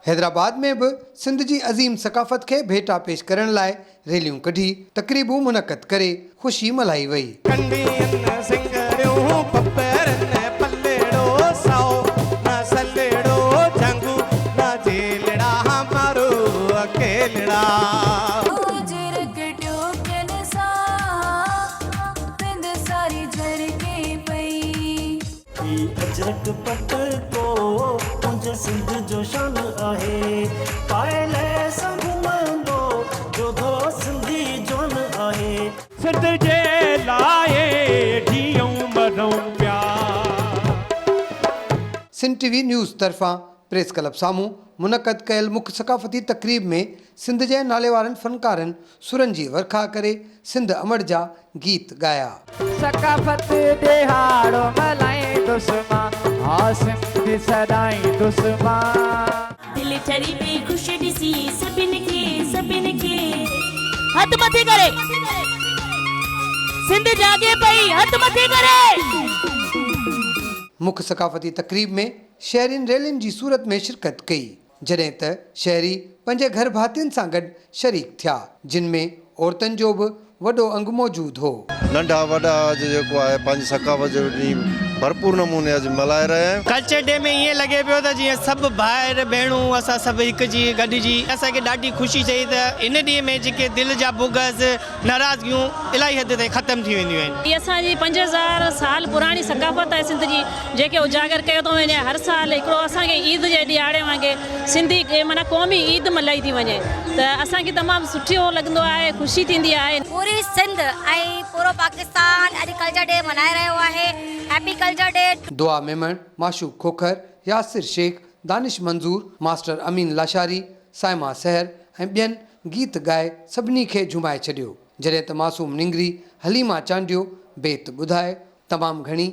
हैदराबाद में भी सिंध जी अज़ीम सकाफ़त के भेटा पेश करण लाइ रैलियूं कढी तकरीबूं मुनक़द करे ख़ुशी मल्हाई वई। सिंध जो शान आहे पायले संग मंदो जो दो सिंधी जोन आहे सिंध जे लाए ढियूं मरूं प्या। सिंध टीवी न्यूज़ तरफ़ां प्रेस क्लब साम्हूं मुनक़द कयल मुख्य सकाफ़ती तकरीब में सिंध जे नाले वारनि फ़नकारनि सुरनि जी वर्खा करे सिंध अमड़ जा गीत गाया। सकाफ़त दिहाड़ो मल्हाए दुश्मा हाँ सिंध सदाई दुश्मा दिल ठरी पे ख़ुशी ॾिसी सभिनि खे हथ मथे करे सिंध जागे पई हथ मथे करे। मुख्य सकाफ़ती तकरीब में शहरीन रैलियुनि जी सूरत में शिरकत कई जॾहिं त शहरी पंहिंजे घर भातियुनि सां गॾु शरीक थिया जिन में औरतुनि जो बि वॾो अंग मौजूद हो। नंढा वॾा जेको आहे पंहिंजी सकाफ़त जो ॾींहुं भरपूर नमूने अॼु मल्हाए रहिया आहियूं। कल्चर डे में ईअं लॻे पियो त जीअं सभु भाउर भेणूं असां सभु हिकु जी गॾिजी असांखे ॾाढी ख़ुशी थिए त इन ॾींहं में जेके दिलि जा बुग़ज़ नाराज़गियूं इलाही हद ताईं ख़तमु थी वेंदियूं आहिनि। ये असांजी 5000 साल पुरानी सकाफ़त आहे सिंध जी जेके उजागर कयो थो वञे। हर साल हिकिड़ो असांखे ईद जे ॾियारे वांगुरु सिंधी माना क़ौमी ईद मल्हाई थी वञे त असांखे तमामु सुठो लॻंदो आहे ख़ुशी थींदी आहे। पूरी सिंध ऐं पूरो पाकिस्तान अॼु कल्चर डे मल्हाए रहियो आहे। Happy culture day. दुआ मेमण, माशूक खोखर, यासिर शेख, दानिश मंज़ूर, मास्टर अमीन लाशारी, साइमा सहर ऐं ॿियनि गीत गाए सभिनी खे झुमाए छॾियो जॾहिं त मासूम निंगरी हलीमा चांडियो बेत ॿुधाए तमामु घणी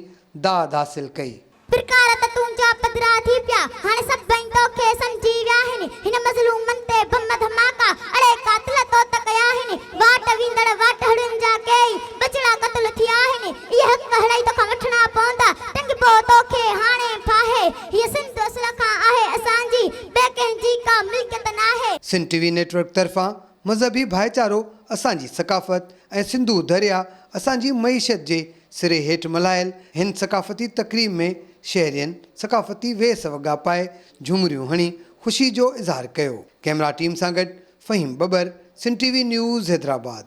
दाद हासिल कई। प्रकार त तुंहिंजा पधरा थी पिया हाणे सभई तोखे सम्झी विया आहिनि हिन मज़लूमनि ते बम धमाका अड़े कातिल तो त कया आहिनि वाट वींदड़ वाट हड़ियुनि जा कई बचड़ा क़त्ल थिया आहिनि इहे हक़ हड़ाई तोखां वठणा पवंदा टंग पो तोखे हाणे फाहे हीअ सिंध असुल खां आहे असांजी ॿिए कंहिंजी का मिल्कियत नाहे। सिंध टीवी नेटवर्क तरफ़ां मज़हबी भाईचारो असांजी सकाफ़त ऐं सिंधू दरिया असांजी मईशत जे सिरे हेठि मल्हायल हिन सकाफ़ती तकरीब में शहरियनि सकाफ़ती वेस वॻा पाए झुमरियूं हणी ख़ुशी जो इज़हार कयो। कैमरा टीम सां गॾु फ़हीम बबर, सिंध टीवी न्यूज़ हैदराबाद।